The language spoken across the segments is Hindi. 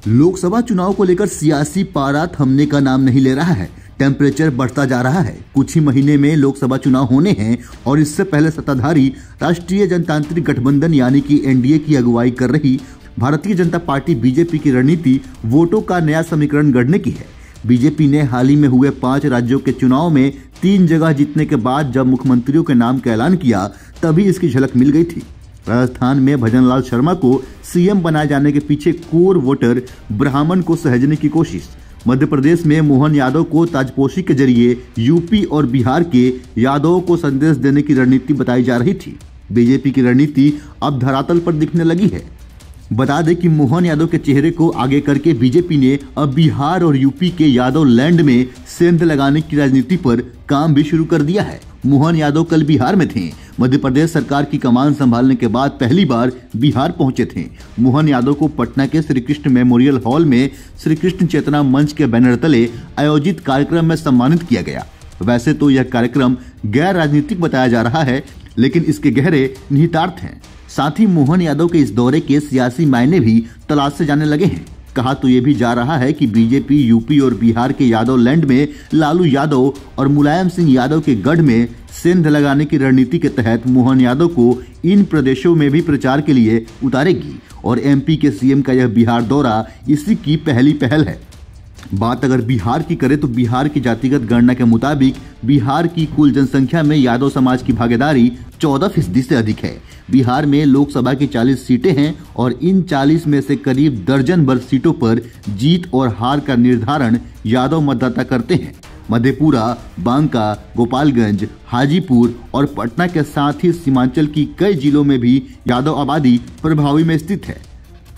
लोकसभा चुनाव को लेकर सियासी पारा थमने का नाम नहीं ले रहा है। टेम्परेचर बढ़ता जा रहा है। कुछ ही महीने में लोकसभा चुनाव होने हैं और इससे पहले सत्ताधारी राष्ट्रीय जनतांत्रिक गठबंधन यानी कि एनडीए की अगुवाई कर रही भारतीय जनता पार्टी बीजेपी की रणनीति वोटों का नया समीकरण गढ़ने की है। बीजेपी ने हाल ही में हुए 5 राज्यों के चुनाव में 3 जगह जीतने के बाद जब मुख्यमंत्रियों के नाम का ऐलान किया तभी इसकी झलक मिल गई थी। राजस्थान में भजनलाल शर्मा को सीएम बनाए जाने के पीछे कोर वोटर ब्राह्मण को सहेजने की कोशिश। मध्य प्रदेश में मोहन यादव को ताजपोशी के जरिए यूपी और बिहार के यादवों को संदेश देने की रणनीति बताई जा रही थी। बीजेपी की रणनीति अब धरातल पर दिखने लगी है। बता दें कि मोहन यादव के चेहरे को आगे करके बीजेपी ने अब बिहार और यूपी के यादव लैंड में सेंध लगाने की राजनीति पर काम भी शुरू कर दिया है। मोहन यादव कल बिहार में थे। मध्य प्रदेश सरकार की कमान संभालने के बाद पहली बार बिहार पहुंचे थे। मोहन यादव को पटना के श्री कृष्ण मेमोरियल हॉल में श्री कृष्ण चेतना मंच के बैनर तले आयोजित कार्यक्रम में सम्मानित किया गया। वैसे तो यह कार्यक्रम गैर राजनीतिक बताया जा रहा है, लेकिन इसके गहरे निहितार्थ हैं। साथ ही मोहन यादव के इस दौरे के सियासी मायने भी तलाशे जाने लगे हैं। कहा तो ये भी जा रहा है कि बीजेपी यूपी और बिहार के यादव लैंड में लालू यादव और मुलायम सिंह यादव के गढ़ में सेंध लगाने की रणनीति के तहत मोहन यादव को इन प्रदेशों में भी प्रचार के लिए उतारेगी और एमपी के सीएम का यह बिहार दौरा इसी की पहली पहल है। बात अगर बिहार की करें तो बिहार की जातिगत गणना के मुताबिक बिहार की कुल जनसंख्या में यादव समाज की भागीदारी 14% से अधिक है। बिहार में लोकसभा की 40 सीटें हैं और इन 40 में से करीब दर्जन भर सीटों पर जीत और हार का निर्धारण यादव मतदाता करते हैं। मधेपुरा, बांका, गोपालगंज, हाजीपुर और पटना के साथ ही सीमांचल की कई जिलों में भी यादव आबादी प्रभावी में स्थित है।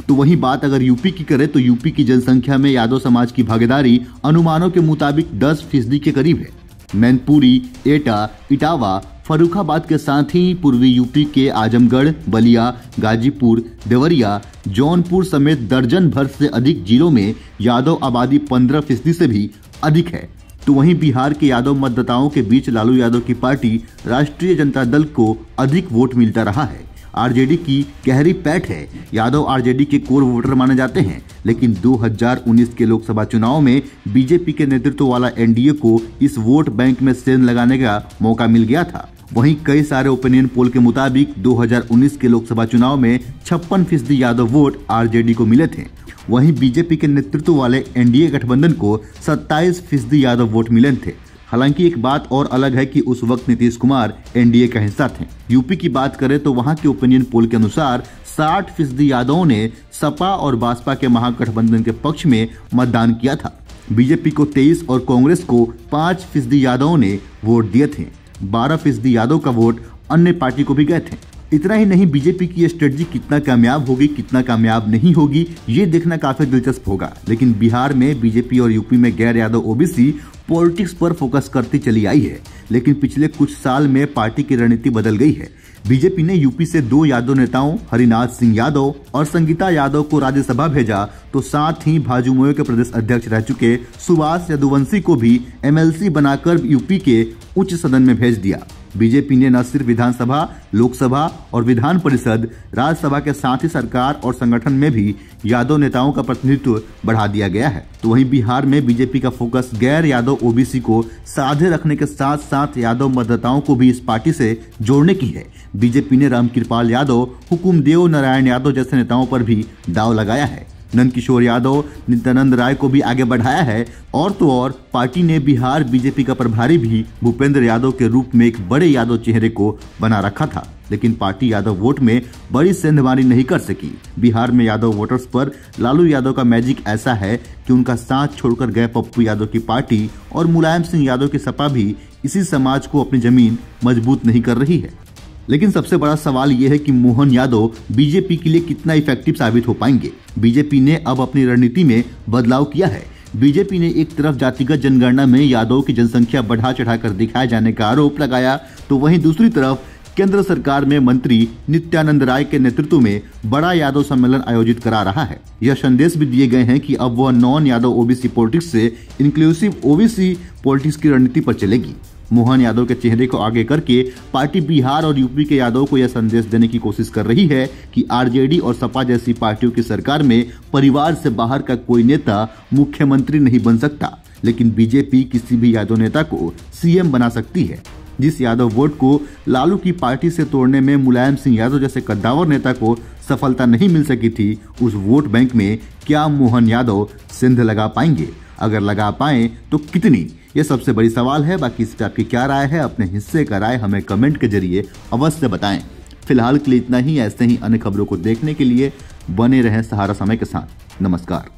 तो वहीं बात अगर यूपी की करें तो यूपी की जनसंख्या में यादव समाज की भागीदारी अनुमानों के मुताबिक 10% के करीब है। मैनपुरी, एटा, इटावा, फर्रुखाबाद के साथ ही पूर्वी यूपी के आजमगढ़, बलिया, गाजीपुर, देवरिया, जौनपुर समेत दर्जन भर से अधिक जिलों में यादव आबादी 15% से भी अधिक है। तो वहीं बिहार के यादव मतदाताओं के बीच लालू यादव की पार्टी राष्ट्रीय जनता दल को अधिक वोट मिलता रहा है। आरजेडी की गहरी पैठ है। यादव आरजेडी के कोर वोटर माने जाते हैं, लेकिन 2019 के लोकसभा चुनाव में बीजेपी के नेतृत्व वाला एनडीए को इस वोट बैंक में सेंध लगाने का मौका मिल गया था। वहीं कई सारे ओपिनियन पोल के मुताबिक 2019 के लोकसभा चुनाव में 56% यादव वोट आरजेडी को मिले थे। वहीं बीजेपी के नेतृत्व वाले एनडीए गठबंधन को 27% यादव वोट मिले थे। हालांकि एक बात और अलग है कि उस वक्त नीतीश कुमार एनडीए का हिस्सा थे। यूपी की बात करें तो वहां के ओपिनियन पोल के अनुसार 60% यादवों ने सपा और बसपा के महागठबंधन के पक्ष में मतदान किया था। बीजेपी को 23 और कांग्रेस को 5% यादवों ने वोट दिए थे। 12% यादव का वोट अन्य पार्टी को भी गए थे। इतना ही नहीं, बीजेपी की ये स्ट्रेटजी कितना कामयाब होगी, कितना कामयाब नहीं होगी, ये देखना काफी दिलचस्प होगा। लेकिन बिहार में बीजेपी और यूपी में गैर यादव ओबीसी पॉलिटिक्स पर फोकस करती चली आई है, लेकिन पिछले कुछ साल में पार्टी की रणनीति बदल गई है। बीजेपी ने यूपी से 2 यादव नेताओं हरिनाथ सिंह यादव और संगीता यादव को राज्यसभा भेजा, तो साथ ही भाजयुमो के प्रदेश अध्यक्ष रह चुके सुभाष यदुवंशी को भी एमएलसी बनाकर यूपी के उच्च सदन में भेज दिया। बीजेपी ने न सिर्फ विधानसभा, लोकसभा और विधान परिषद, राज्यसभा के साथ ही सरकार और संगठन में भी यादव नेताओं का प्रतिनिधित्व बढ़ा दिया गया है। तो वहीं बिहार में बीजेपी का फोकस गैर यादव ओबीसी को साझे रखने के साथ साथ यादव मतदाताओं को भी इस पार्टी से जोड़ने की है। बीजेपी ने रामकृपाल यादव, हुकुमदेव नारायण यादव जैसे नेताओं पर भी दांव लगाया है। नंदकिशोर यादव, नित्यानंद राय को भी आगे बढ़ाया है। और तो और पार्टी ने बिहार बीजेपी का प्रभारी भी भूपेंद्र यादव के रूप में एक बड़े यादव चेहरे को बना रखा था, लेकिन पार्टी यादव वोट में बड़ी सेंधमारी नहीं कर सकी। बिहार में यादव वोटर्स पर लालू यादव का मैजिक ऐसा है कि उनका साथ छोड़कर गए पप्पू यादव की पार्टी और मुलायम सिंह यादव की सपा भी इसी समाज को अपनी जमीन मजबूत नहीं कर रही है। लेकिन सबसे बड़ा सवाल यह है कि मोहन यादव बीजेपी के लिए कितना इफेक्टिव साबित हो पाएंगे। बीजेपी ने अब अपनी रणनीति में बदलाव किया है। बीजेपी ने एक तरफ जातिगत जनगणना में यादव की जनसंख्या बढ़ा चढ़ाकर दिखाए जाने का आरोप लगाया, तो वहीं दूसरी तरफ केंद्र सरकार में मंत्री नित्यानंद राय के नेतृत्व में बड़ा यादव सम्मेलन आयोजित करा रहा है। यह संदेश भी दिए गए हैं कि अब वह नॉन यादव ओबीसी पॉलिटिक्स से इंक्लूसिव ओबीसी पॉलिटिक्स की रणनीति पर चलेगी। मोहन यादव के चेहरे को आगे करके पार्टी बिहार और यूपी के यादव को यह संदेश देने की कोशिश कर रही है कि आरजेडी और सपा जैसी पार्टियों की सरकार में परिवार से बाहर का कोई नेता मुख्यमंत्री नहीं बन सकता, लेकिन बीजेपी किसी भी यादव नेता को सीएम बना सकती है। जिस यादव वोट को लालू की पार्टी से तोड़ने में मुलायम सिंह यादव जैसे कद्दावर नेता को सफलता नहीं मिल सकी थी, उस वोट बैंक में क्या मोहन यादव सिंध लगा पाएंगे? अगर लगा पाए तो कितनी? ये सबसे बड़ी सवाल है। बाकी इस पर आपकी क्या राय है? अपने हिस्से का राय हमें कमेंट के जरिए अवश्य बताएं। फिलहाल के लिए इतना ही। ऐसे ही अन्य खबरों को देखने के लिए बने रहें सहारा समय के साथ। नमस्कार।